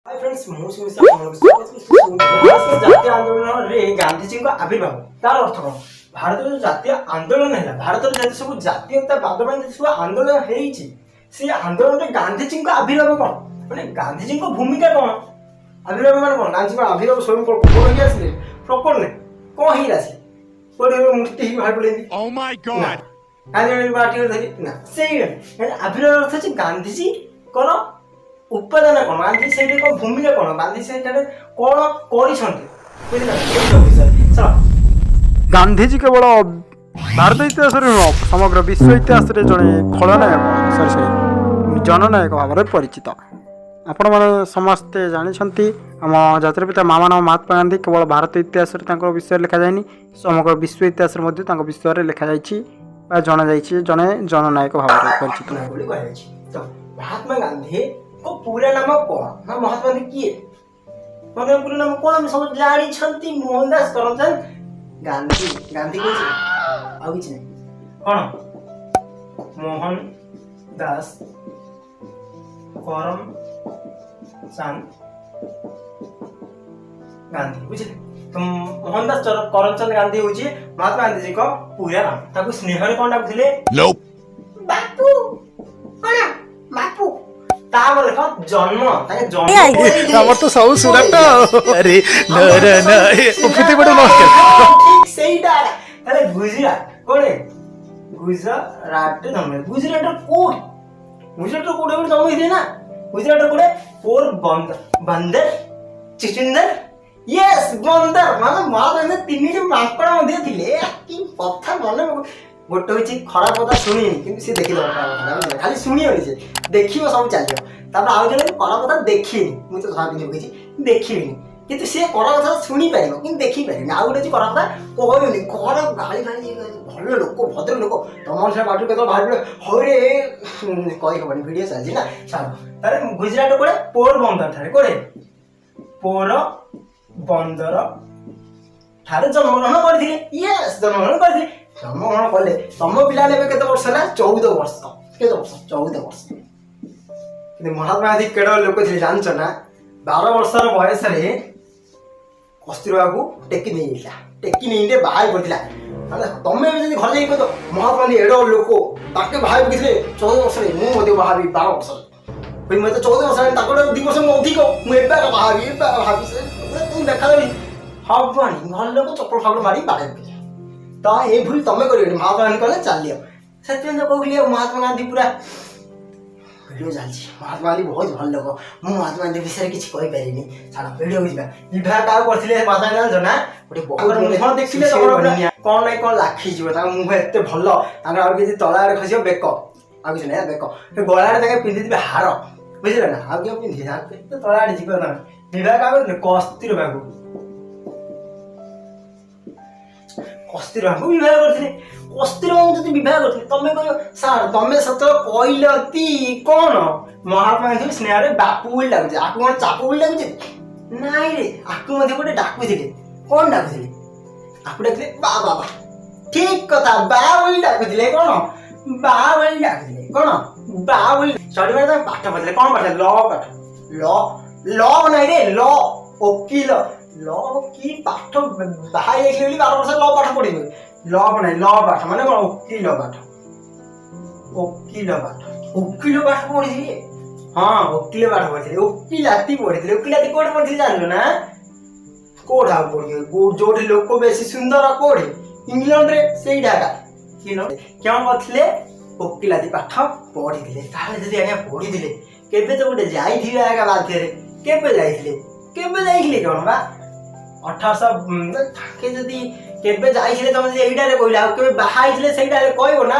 Hi friends जातीय आंदोलन रे गांधीजी को आविर्भाव तार अर्थ कौन भारत जो जातीय आंदोलन है भारत जैसे सब जातीयतावाद सब आंदोलन है से आंदोलन में गांधीजी को आविर्भाव कौन माने गांधीजी को भूमिका कौन आविर्भाव माने कौन गांधीजी को आविर्भाव स्वयं प्रकट आसले प्रकट ने कौन ही राशि कोडे मूर्ति ही बाहर पड़े Oh my god Gandhi party धरी ना से आविर्भाव अर्थ है गांधीजी कोन उपादान कौन गांधी से भूमिका कौन गांधी से कौन गांधीजी केवल भारत इतिहास नुह समग्र विश्व इतिहास जड़े खलनायक सरी जननायक भाव में परिचित आपण मैंने समस्ते जानते आम जातिर पिता महामानव महात्मा गांधी केवल भारत इतिहास विषय लिखा जाए समग्र विश्व इतिहास विषय में लिखा जा जड़े जननायक भाव में परिचित। महात्मा गांधी को पूरा नाम कौन ना महात्मा गांधी किए महात्मा पूरा नाम कौन हम सब जानी मोहनदास करमचंद गांधी गांधी किए आ किछ नहीं कौन मोहनदास करमचंद गांधी बुझले तो मोहनदास करमचंद गांधी होची महात्मा गांधी जी को पूरा नाम ताको स्नेह रे कोन डाकुथिले Nope बापू कोन बापू तावर देखो जन्म ताके जन्म हमर तो सब सुरत अरे न न उफिते बड़ नमस्कार ठीक सेईटा ताले गुजरात कोने गुजरात जन्म गुजरात कोड जन्म हिदे ना गुजरात कोडे बंदर चिचिंदर यस बंदर माने माने तीन जे माकड़ा मध्ये थिले कि कथा मने गोटे होची खराब कथा सुनी किंतु से देखि दरकार खाली सुनी होई जे देखिबो सब चलियो तापर आउ जने खराब कथा देखिनी मु तो साथ दिन कहिची देखिबिनी किंतु से खराब कथा सुनी पारिबो किंतु देखि पारिबो आउ गोटे खराब कथा कहबिनी खराब गाली गाली भल लोक भद्र लोक तमन से बाटू केतो बाहर हरे कहि हबनी वीडियो चलजी ना छाड़ तारे गुजरात कोडे पोरबंदर थारे कोडे पोरबंदर थारे जन्मग्रहण करथिले यस जन्मग्रहण करथिले जन्मग्रहण कले तम पिला लेबे केते वर्ष ना 14 वर्ष केते वर्ष 14 वर्ष कि महात्मा गांधी केडो लोक थिले जानछ ना 12 वर्षर बयस रे कस्तूरबा को टेकी नहीं दे बाहर पड़थिला अरे तमे भी घर जाई तो महात्मा गांधी एडो लोक ताके बाहर पड़थिले 14 वर्ष रे मु मते बाहर 12 वर्ष भाई मैं तो 14 वर्ष रे ताको 2 वर्ष अधिक मु एबा बाहर से तुम देखा दे हबनी घर लोक चप्पल फापड़ मारी बाहर तो ये भूल तमें कर महात्मा गांधी कहले चलियो से कहली महात्मा गांधी पूरा वीडियो चलती महात्मा गांधी बहुत भल लोक मु महात्मा गांधी विषय किसी कहि पारिनी छाड़ वीडियो बुझा विवाह का करथिले महात्मा गांधी जान गोटे बहुत मुह देखिले कौन नहीं कौन लाखी जीव मुह एत भल आ किसी तलाड़ खस बेक आ किसी ना बेक गलाड़े पिंधि हार बुझे ना आ पिंधि तलाड़ जीव विवाह का कस्तूरबा कस्तूरबा विवाह करथिले कस्तूरबा जति विवाह करथिले तमे कह सर तमे सत कहलती कोन महात्मा गांधी स्नेह रे बापू बोल लागु आकु कोन चापू बोल लागु नाइ रे आकु मध्ये गोटे डाकु थिले कोन डाकु थिले आकु डाकले बा बाबा ठीक कथा बा बोल डाकु थिले कोन बा बोल डाकु थिले कोन बा बोल सॉरी माने पाठ पढले कोन पाठ लॉ नाइ रे लॉ वकील लॉ की पाठ बाहाई एक लेली 12 वर्ष लॉ पाठ पढिबे लॉ बनाई लॉ पाठ माने कोन वकील पाठ पढिले हां वकील पाठ पढिले वकीलाती कोड पढिले जानलो ना कोड आ पढियो जोठी लोक बेसी सुंदर कोड इंग्लैंड रे सेई ढाका किनो क्यों पथले वकीलाती पाठ पढिले ताले जदी आगे पढिले केबे तो गोटे जाईथिले आगा बाध्य रे केबे जाईथिले कोन बा 1800 थाके जदी केबे जाईथिले तमे जे एइडा रे कहला केबे बाहाइथिले सेइडा रे कहबो ना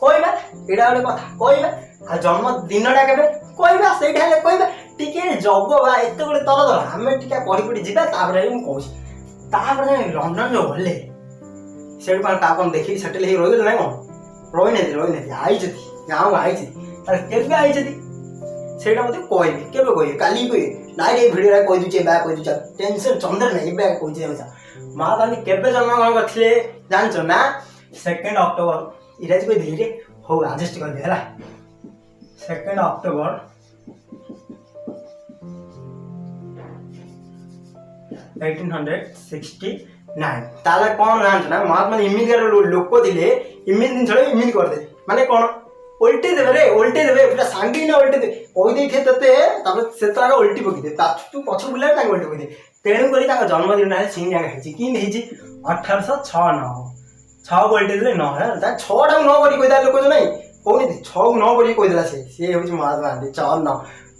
कहबा एडा वाले कथा कहबा आ जन्म दिनडा केबे कहबा सेइडा रे कहबा टिके जगो बा एते गोटे तर हमें टिका पढी पढी जिबा ताबरे हम कहूछी ताबरे लंदन जो भले सेड पर का कोन देखि सेटल हे रोइल नै कोन रोइ नै आई जति गांव आई जति तार केबे आई जति सेटा मते कहबे केबे कहबे काली कहबे नाइ रे वीडियो रे कहि दुचे बा कहि दुचा टेंशन चंद्र नै बा कहि जे महात्मा गांधी केबे जन्मग्रहण करथिले जानछो ना 2 अक्टोबर इराज कहि दिले रे हो एडजस्ट कर दे हला 2 अक्टोबर 1869 ତାହେଲେ କ'ଣ ଜାଣିଛ ନା ମହାତ୍ମା ଏମିତିକାର ଲୋକ ଥିଲେ ଏମିତି ଜିନିଷଟା ଏମିତି କରିଦେବେ ମାନେ କ'ଣ ଓଲଟେଇ ଦେବେ ରେ ଓଲଟେଇ ଦେବେ ପୁରା ସାଙ୍ଗେ ନା ଓଲଟେଇ ଦେବେ କହିଦେଇଥିବେ ତତେ ତାପରେ ସେ ତ ଆଗ ଓଲଟି ପକେଇଦେବେ ତୁ ପଛ ବୁଲାରେ ତାଙ୍କୁ ଓଲଟି ପକେଇଦେବେ ତେଣୁକରି ତାଙ୍କ ଜନ୍ମଦିନ ସିଙ୍ଗା ହେଇଛି କେମିତି ହେଇଛି 1806 ଓଲଟେଇ ଦେଲେ 9 ହେଲା 6ଟାକୁ 9 କରି କହିଦେଲା ଲୋକ ନାଇଁ କହୁନି 6କୁ 9 କରି କହିଦେଲା ସିଏ ହେଉଛି ମହାତ୍ମା ଗାନ୍ଧୀ 6 9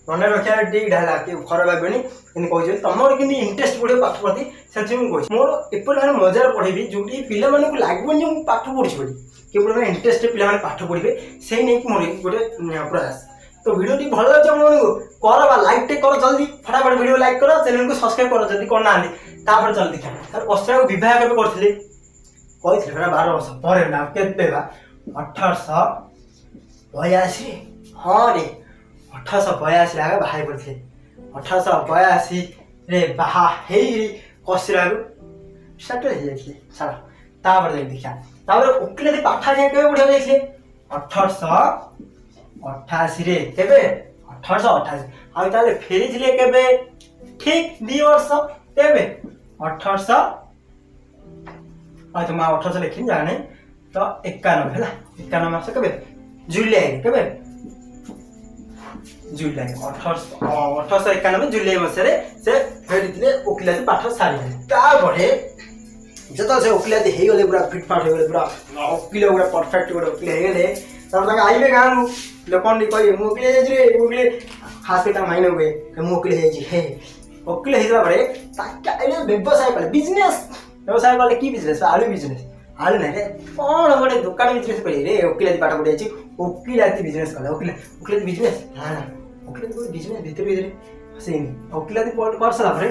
ମନେ ରଖିବା ଠିକ୍ ଢାଲା କି ଖରାପ ଭାବିବନି ଏମିତି କହୁଛନ୍ତି ତମର କେମିତି ଇଣ୍ଟରେଷ୍ଟ ପଡ଼ିବ ପାଠ ପ୍ରତି ସେଥିପାଇଁ ମୁଁ କହୁଛି ମୋର ଏପରି ଭାବରେ ମଜାରେ ପଢ଼େଇବି ଯେଉଁଠି ପିଲାମାନଙ୍କୁ ଲାଗିବନି ଯେ ମୁଁ ପାଠ ପଢ଼ୁଛି ବୋଲି କେବଳ ଇଣ୍ଟରେଷ୍ଟ ପିଲାମାନେ ପାଠ ପଢ଼ିବେ ସେଇ ନେଇକି ମୋର ଗୋଟେ ପ୍ରୟାସ ତ ଭିଡ଼ିଓଟି ଭଲ ଲାଗୁଛି ଆପଣମାନଙ୍କୁ କର ବା ଲାଇକ୍ଟେ କର ଜଲ୍ଦି ଫଟାଫଟ ଭିଡ଼ିଓ ଲାଇକ୍ କର ଚ୍ୟାନେଲକୁ ସବସ୍କ୍ରାଇବ୍ କର ଯଦି କରୁନାହାନ୍ତି ତାପରେ ଜଲ୍ଦି ଦେଖିବା ତାପରେ ଅଷ୍ଟ୍ରେଲିଆକୁ ବିବାହ କେବେ କରିଥିଲେ କହିଥିଲେ ପୁରା 12 ବର୍ଷ ପରେ ନା କେତେ ବା 1882 ହଁ ରେ 1882 ଆଗ ବାହା ପଡ଼ିଥିଲେ 1882 ରେ ବାହା ହେଇକିରି କସିରାରୁ ସେଟଲ୍ ହେଇଯାଇଥିଲେ ଛାଡ଼ ତାପରେ ଯାଇକି ଦେଖିବା ତାପରେ ଓକିଲାତି ପାଠ କେବେ ପଢ଼ିବାକୁ ଯାଇଥିଲେ 1888 ରେ କେବେ 1888 ଆଉ ତାହେଲେ ଫେରିଥିଲେ କେବେ ଠିକ୍ 2 ବର୍ଷ କେବେ 1800 ଆଉ ତ ମୁଁ 1800 ଲେଖିନି ଜାଣେ ତ 91 ହେଲା 91 ମାସ କେବେ ଜୁଲାଇ କେବେ ଜୁଲାଇ 1891 ଜୁଲାଇ ମାସରେ ସେ ଫେରିଥିଲେ ଓକିଲାତି ପାଠ ସାରିଥିଲେ ତାପରେ ଯେତେବେଳେ ସେ ଓକିଲାତି ହେଇଗଲେ ପୁରା ଫିଟଫାଟ ହେଇଗଲେ ପୁରା ଓକିଲ ପୁରା ପରଫେକ୍ଟ ଗୋଟେ ଓକିଲ ହେଇଗଲେ ତାପରେ ତାଙ୍କ ଆଇବେ ଗାଁକୁ ଲୋକମାନେ କହିବେ ମୁଁ ଓକିଲ ହେଇଯାଇଛି ରେ ଓକିଲ ଖାସ କରି ତାଙ୍କ ମାଇନେ ହୁଏ ମୁଁ ଓକିଲ ହେଇଯାଇଛି ହେ ଓକିଲ ହେଇଗଲା ପରେ ତାଙ୍କ ଆଇଲେ ବ୍ୟବସାୟ କଲେ ବିଜନେସ୍ ବ୍ୟବସାୟ କଲେ କି ବିଜନେସ୍ ଆଳୁ ବିଜନେସ୍ ଆଳୁ ନାହିଁ ରେ କ'ଣ ଗୋଟେ ଦୋକାନ ବିଜନେସ୍ କରିବେ ରେ ଓକିଲାତି ପାଠ ପଢ଼ିଯାଇଛି ଓକିଲାତି ବିଜନେସ୍ କଲେ ଓକିଲାତି ବିଜନେସ୍ ନା ଓକିଲାତି ଗୋଟେ ବିଜନେସ୍ ଭିତରେ ସେମିତି ଓକିଲାତି କରିସାରିଲା ପରେ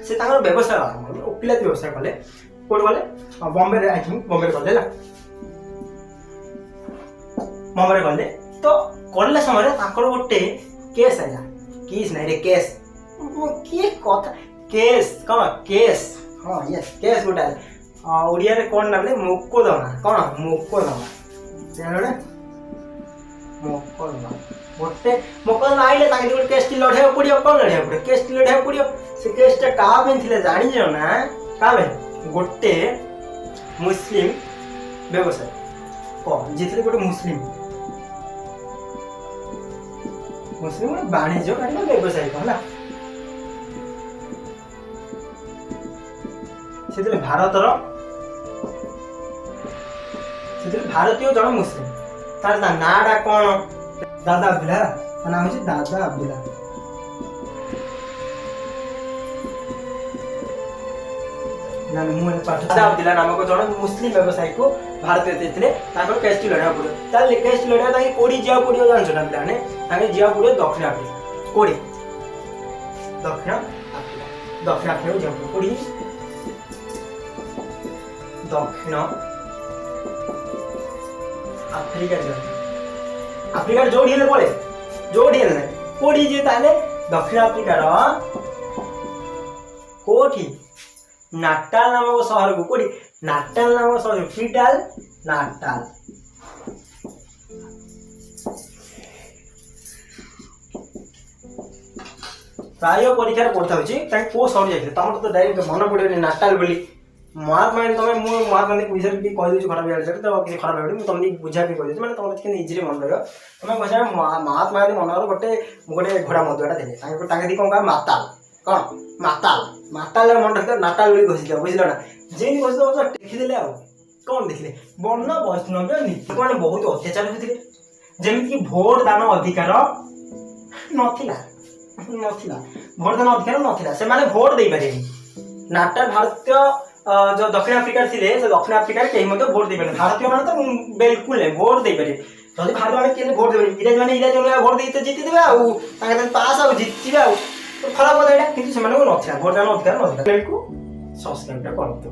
ସେ ତାଙ୍କର ବ୍ୟବସାୟ ଆରମ୍ଭ କଲେ ଓକିଲାତି ବ୍ୟବସାୟ କଲେ କୋଉଠି ଗଲେ ବମ୍ବେରେ ଆଇ ଥିଙ୍କ ବମ୍ବେରେ ଗଲେ ହେଲା ବମ୍ବେରେ ଗଲେ ତ କଲା ସମୟରେ ତାଙ୍କର ଗୋଟେ କେସ୍ ଆଇଲା କିସ୍ ନାହିଁ ରେ କେସ୍ କିଏ କଥା କେସ୍ କ'ଣ କେସ୍ ହଁ ୟେସ୍ କେସ୍ ଗୋଟେ ଆଇଲା ଓଡ଼ିଆରେ କ'ଣ ନା ବୋଲେ ମୋକଦ୍ଦମା କ'ଣ ମୋକଦ୍ଦମା ଜାଣିଲେ ମୋକଦ୍ଦମା ଗୋଟେ ମୋକଦ୍ଦମା ଆଇଲେ ତାଙ୍କେ ଗୋଟେ କେସ୍ଟି ଲଢ଼ିବାକୁ ପଡ଼ିବ କ'ଣ ଲଢ଼ିବାକୁ ପଡ଼ିବ କେସ୍ଟି ଲଢ଼ିବାକୁ ପଡ଼ିବ ସେ କେସ୍ଟା କାହା ପାଇଁ ଥିଲେ ଜାଣିଛ ନା କାହା ପାଇଁ ଗୋଟେ ମୁସଲିମ ବ୍ୟବସାୟୀ କ'ଣ ଜିତିଲେ ଗୋଟେ ମୁସଲିମ ଗୋଟେ ବାଣିଜ୍ୟ କାରଣ ବ୍ୟବସାୟିକ ହେଲା ସେଥିରେ ଭାରତୀୟ ଜଣେ ମୁସଲିମ ତାର ତା ନାଁଟା କ'ଣ ଦାଦା ଆବ୍ଦୁଲ୍ଲା ତା ନାଁ ହେଉଛି ଦାଦା ଆବ୍ଦୁଲ୍ଲା ଦାଦା ଆବ୍ଦୁଲ୍ଲା ନାମକ ଜଣେ ମୁସଲିମ ବ୍ୟବସାୟୀକୁ ଭାରତୀୟ ଦେଇଥିଲେ ତାଙ୍କର କେସ୍ଟି ଲଢ଼ିବାକୁ ପଡ଼ିବ ତାହେଲେ କେସ୍ଟି ଲଢ଼ିବା ତାଙ୍କେ କୋଉଠି ଯିବାକୁ ପଡ଼ିବ ଜାଣିଛ ନା ପିଲାମାନେ ତାଙ୍କେ ଯିବାକୁ ପଡ଼ିବ ଦକ୍ଷିଣ ଆଫ୍ରିକା କୋଉଠି ଦକ୍ଷିଣ ଆଫ୍ରିକାକୁ ଯିବାକୁ ପଡ଼ିବ କୋଉଠି ଦକ୍ଷିଣ ଆଫ୍ରିକା ଯିବାକୁ ଆଫ୍ରିକାର ଯୋଉଠି ହେଲେ ପଳେ ଯୋଉଠି ହେଲେ ନାହିଁ କୋଉଠି ଯିବେ ତାହେଲେ ଦକ୍ଷିଣ ଆଫ୍ରିକାର କୋଉଠି ନାଟାଲ ନାମକ ସହରକୁ କୋଉଠି ନାଟାଲ ନାମକ ସହର ଫ୍ରିଟାଲ ନାଟାଲ ପ୍ରାୟ ପରୀକ୍ଷାରେ ପଢିଥା ହଉଛି ତାଙ୍କେ କୋଉ ସହର ଯାଇଥିଲେ ତମର ତ ଡାଇରେକ୍ଟ ମନେ ପଡ଼ିବନି ନାଟାଲ ବୋଲି ମହାତ୍ମା ଗାନ୍ଧୀ ତମେ ମୁଁ ମହାତ୍ମା ଗାନ୍ଧୀ ବିଷୟରେ ଟିକେ କହିଦେଉଛି ଖରାପ ବିଷୟରେ ତ କିଛି ଖରାପ ଭାବିନି ମୁଁ ତମକୁ ବୁଝା ପାଇଁ କହିଦେଉଛି ମାନେ ତମର କେମିତି ଇଜିରେ ମନେ ରହିବ ତମେ କହିଛ ମହାତ୍ମା ଗାନ୍ଧୀ ମନର ଗୋଟେ ଘୋଡ଼ା ମଧୁଆଟା ଦେଲେ ତାଙ୍କେ ଦି କ'ଣ ମାତାଲ କ'ଣ ମାତାଲ ମନେ ରଖିଦେବ ନାଟାଲ ବୋଲି ଘୋଷିଦେବ ବୁଝିଲ ନା ଯେମିତି ଘୋଷିଦେବ ଦେଖିଦେଲେ ଆଉ କ'ଣ ଦେଖିଲେ ବର୍ଣ୍ଣ ବୈଷ୍ଣବ ନୀତିମାନେ ବହୁତ ଅତ୍ୟାଚାର ହୋଇଥିଲେ ଯେମିତିକି ଭୋଟ ଦାନ ଅଧିକାର ନଥିଲା ଭୋଟ ଦାନ ଅଧିକାର ନଥିଲା ସେମାନେ ଭୋଟ ଦେଇପାରିବେନି ନାଟାଲ ଭାରତୀୟ जो दक्षिण आफ्रिका थे से दक्षिण आफ्रिका कहीं भोट दे भारतीय मैंने तो बिल्कुल नहीं भोट दे पारे जब भारत मैंने भोट दे इंग्राज मैंने भोट दे जीतिदेवे पास आ जीतिबे खराब कथा यहाँ कि भोट दान अधिकार ना सब्सक्राइब करते